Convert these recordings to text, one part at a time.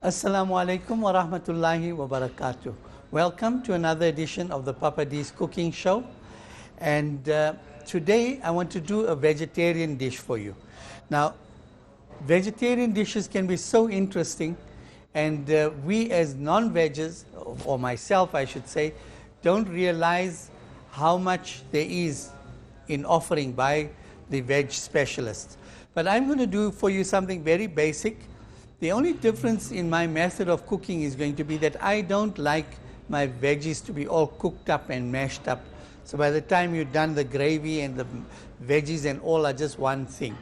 Assalamu alaikum wa rahmatullahi wa barakatuh. Welcome to another edition of the Papa D's Cooking Show. And today I want to do a vegetarian dish for you. Now, vegetarian dishes can be so interesting, and we as non-veggers, or myself I should say, don't realize how much there is in offering by the veg specialists. But I'm going to do for you something very basic. The only difference in my method of cooking is going to be that I don't like my veggies to be all cooked up and mashed up. So by the time you've done the gravy and the veggies and all are just one thing.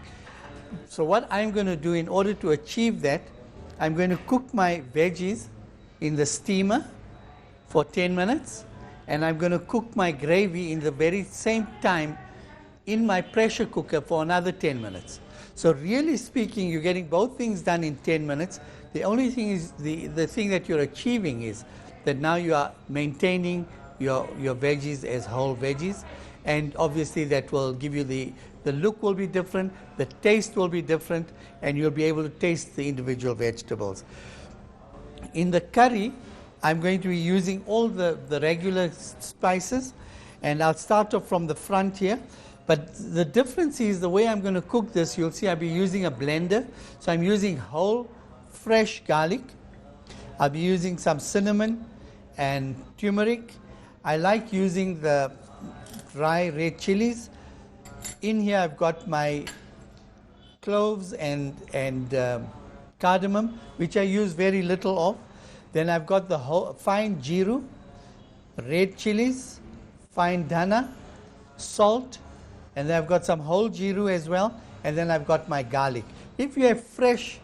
So what I'm going to do in order to achieve that, I'm going to cook my veggies in the steamer for 10 minutes, and I'm going to cook my gravy in the very same time in my pressure cooker for another 10 minutes. So really speaking, you're getting both things done in 10 minutes. The only thing is, the thing that you're achieving is that now you are maintaining your veggies as whole veggies, and obviously that will give you the look will be different, the taste will be different, and you'll be able to taste the individual vegetables. In the curry, I'm going to be using all the regular spices, and I'll start off from the front here. But the difference is the way I'm going to cook this, you'll see I'll be using a blender. So I'm using whole, fresh garlic. I'll be using some cinnamon and turmeric. I like using the dry red chilies. In here I've got my cloves and cardamom, which I use very little of. Then I've got the whole, fine jiru, red chilies, fine dhana, salt, and then I've got some whole jiru as well, and then I've got my garlic. If you have fresh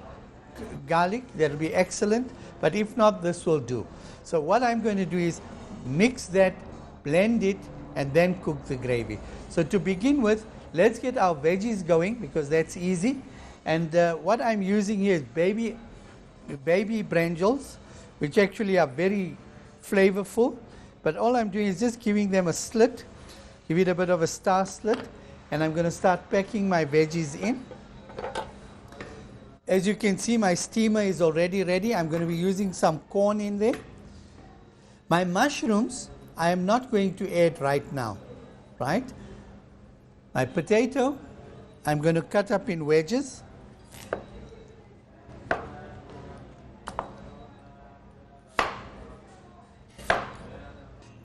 garlic, that'll be excellent, but if not, this will do. So what I'm going to do is mix that, blend it, and then cook the gravy. So to begin with, let's get our veggies going, because that's easy. And what I'm using here is baby brinjals, which actually are very flavorful, but all I'm doing is just giving them a slit, give it a bit of a star slit, and I'm going to start packing my veggies in. As you can see, my steamer is already ready. I'm going to be using some corn in there. My mushrooms, I am not going to add right now, right? My potato, I'm going to cut up in wedges.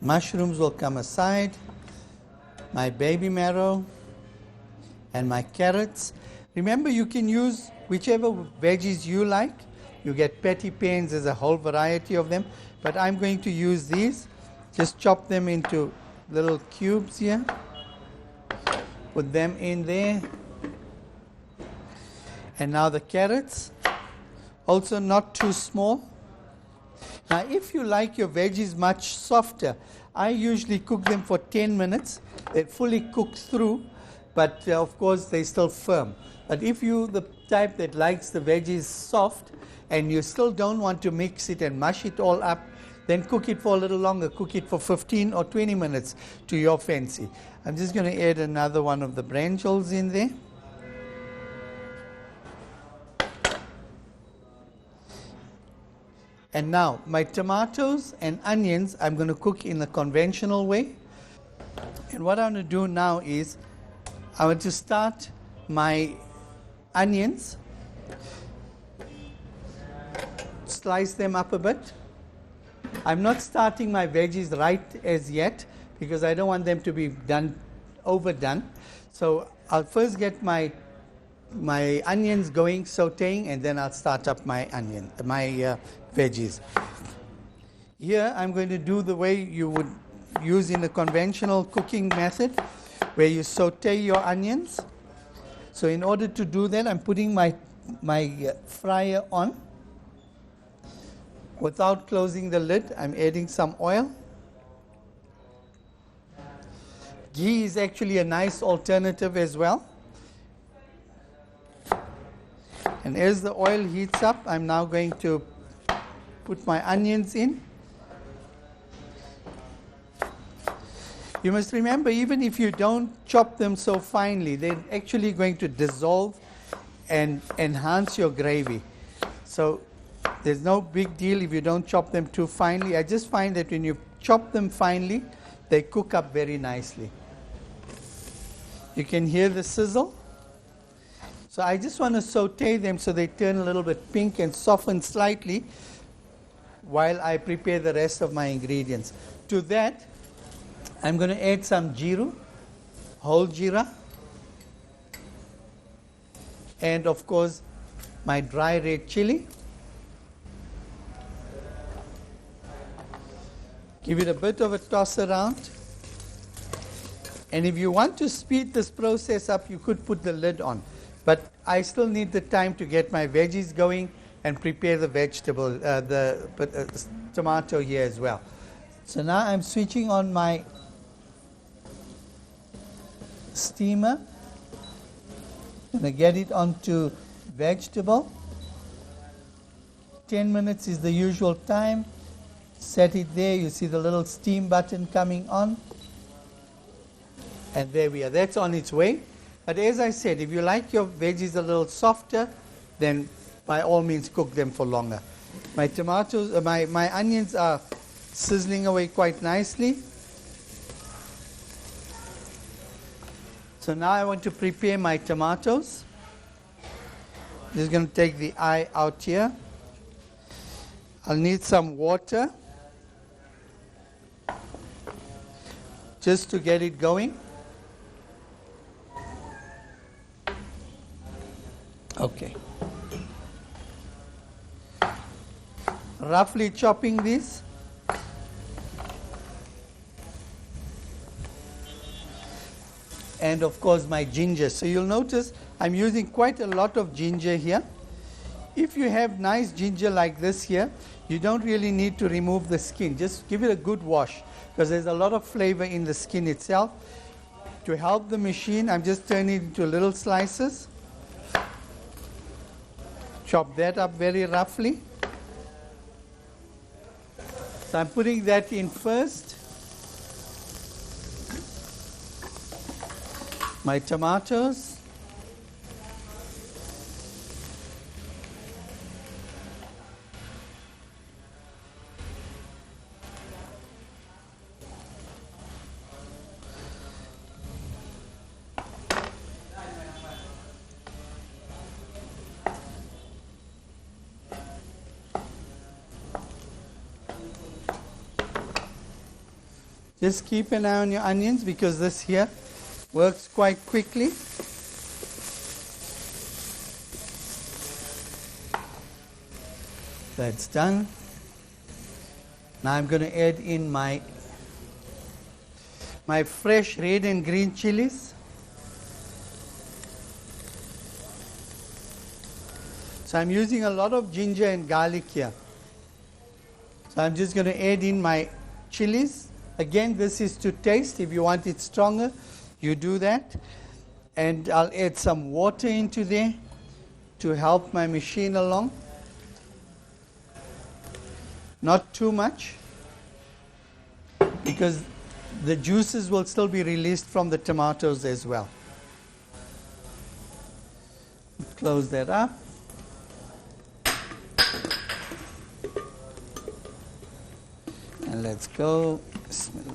Mushrooms will come aside. My baby marrow and my carrots. Remember, you can use whichever veggies you like. You get patty pans, there's a whole variety of them, but I'm going to use these. Just chop them into little cubes here. Put them in there. And now the carrots, also not too small. Now, if you like your veggies much softer, I usually cook them for 10 minutes. They're fully cooked through, but of course they're still firm. But if you're the type that likes the veggies soft and you still don't want to mix it and mush it all up, then cook it for a little longer. Cook it for 15 or 20 minutes to your fancy. I'm just going to add another one of the brinjals in there. And now, my tomatoes and onions, I'm going to cook in the conventional way. And what I'm going to do now is, I want to start my onions, slice them up a bit. I'm not starting my veggies right as yet, because I don't want them to be overdone. So I'll first get my onions going, sauteing, and then I'll start up my veggies. Here I'm going to do the way you would use in a conventional cooking method, where you saute your onions. So in order to do that, I'm putting my fryer on. Without closing the lid, I'm adding some oil. Ghee is actually a nice alternative as well. And as the oil heats up, I'm now going to put my onions in. You must remember, even if you don't chop them so finely, they're actually going to dissolve and enhance your gravy. So There's no big deal if you don't chop them too finely. I just find that when you chop them finely, they cook up very nicely. You can hear the sizzle. So I just want to saute them so they turn a little bit pink and soften slightly while I prepare the rest of my ingredients. To that, I'm going to add some jeera, whole jeera, and of course my dry red chili. Give it a bit of a toss around. And if you want to speed this process up, you could put the lid on. But I still need the time to get my veggies going and prepare the vegetable, the tomato here as well. So now I'm switching on my steamer. I'm going to get it onto vegetable. 10 minutes is the usual time. Set it there. You see the little steam button coming on. And there we are. That's on its way. But as I said, if you like your veggies a little softer, then by all means cook them for longer. My tomatoes, my onions are sizzling away quite nicely. So now I want to prepare my tomatoes. Just going to take the eye out here. I'll need some water just to get it going. Okay. Roughly chopping these. And of course my ginger. So you'll notice I'm using quite a lot of ginger here. If you have nice ginger like this here, you don't really need to remove the skin. Just give it a good wash because there's a lot of flavor in the skin itself. To help the machine, I'm just turning it into little slices. Chop that up very roughly. So I'm putting that in first. My tomatoes. Just keep an eye on your onions because this here works quite quickly. That's done. Now I'm going to add in my fresh red and green chilies. So I'm using a lot of ginger and garlic here. So I'm just going to add in my chilies. Again, this is to taste. If you want it stronger, you do that. And I'll add some water into there to help my machine along. Not too much, because the juices will still be released from the tomatoes as well. Close that up. And let's go. Bismillah.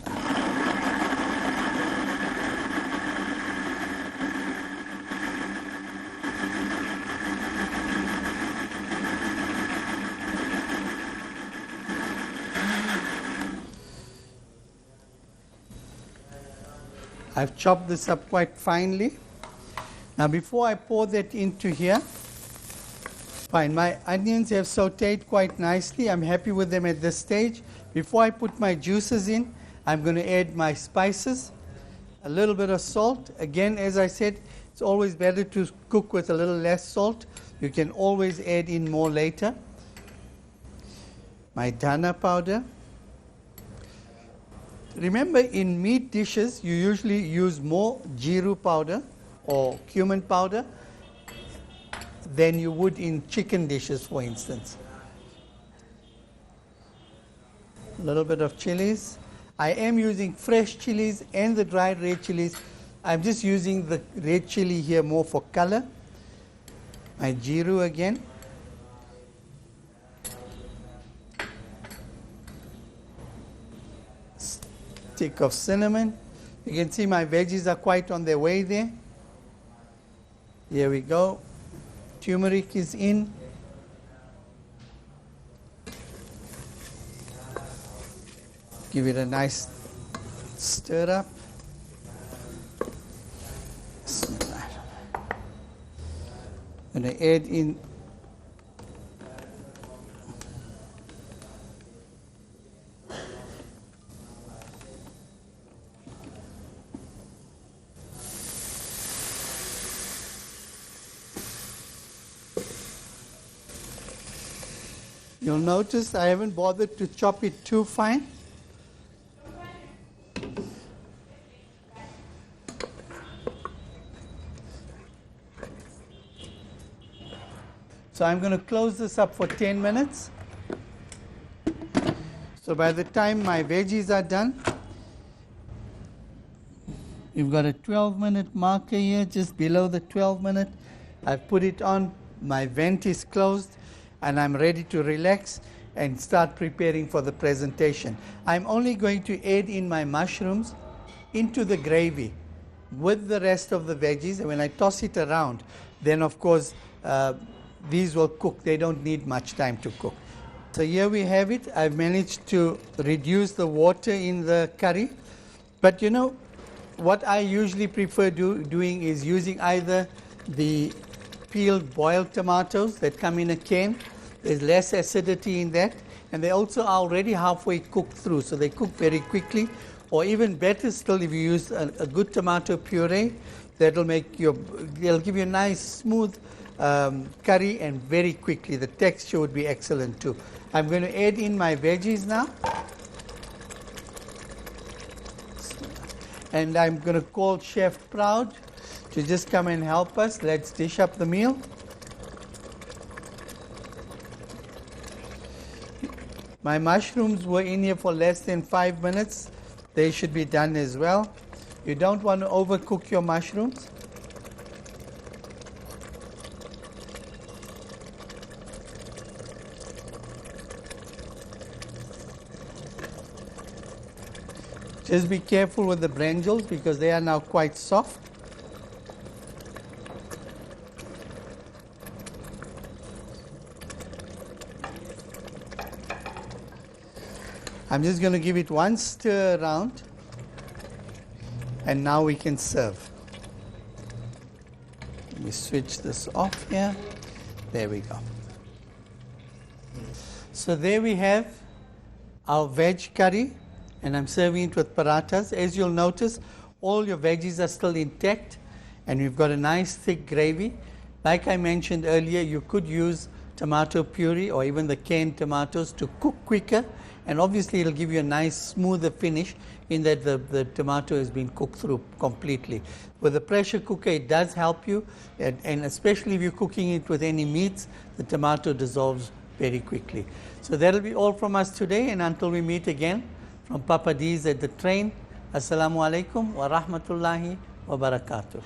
I've chopped this up quite finely. Now before I pour that into here, fine, my onions have sauteed quite nicely. I'm happy with them at this stage. Before I put my juices in, I'm going to add my spices, a little bit of salt. Again, as I said, it's always better to cook with a little less salt. You can always add in more later. My dhana powder. Remember, in meat dishes, you usually use more jeera powder or cumin powder than you would in chicken dishes, for instance. A little bit of chilies. I am using fresh chilies and the dried red chilies. I'm just using the red chili here more for color. My jeera again. stick of cinnamon. You can see my veggies are quite on their way there. Here we go. Turmeric is in. Give it a nice stir up. I'm going to add in You'll notice I haven't bothered to chop it too fine. So I'm going to close this up for 10 minutes. So by the time my veggies are done, you've got a 12-minute marker here, just below the 12-minute. I've put it on, my vent is closed, and I'm ready to relax and start preparing for the presentation. I'm only going to add in my mushrooms into the gravy with the rest of the veggies, and when I toss it around, then of course these will cook. They don't need much time to cook. So here we have it. I've managed to reduce the water in the curry. But you know, what I usually prefer doing is using either the peeled boiled tomatoes that come in a can. There's less acidity in that. And they also are already halfway cooked through, so they cook very quickly. Or even better still, if you use a good tomato puree, they'll give you a nice smooth curry, and very quickly. The texture would be excellent too. I'm going to add in my veggies now. And I'm going to call Chef Proud to just come and help us. Let's dish up the meal. My mushrooms were in here for less than 5 minutes. They should be done as well. You don't want to overcook your mushrooms. Just be careful with the brinjals because they are now quite soft. I'm just going to give it one stir around, and now we can serve. Let me switch this off here. There we go. So there we have our veg curry, and I'm serving it with parathas. As you'll notice, all your veggies are still intact, and we've got a nice thick gravy. Like I mentioned earlier, you could use tomato puree or even the canned tomatoes to cook quicker, and obviously it'll give you a nice smoother finish in that the tomato has been cooked through completely. With the pressure cooker, it does help you, and especially if you're cooking it with any meats, the tomato dissolves very quickly. So that'll be all from us today, and until we meet again from Papa D's at the train, Assalamu alaikum wa rahmatullahi wa barakatuh.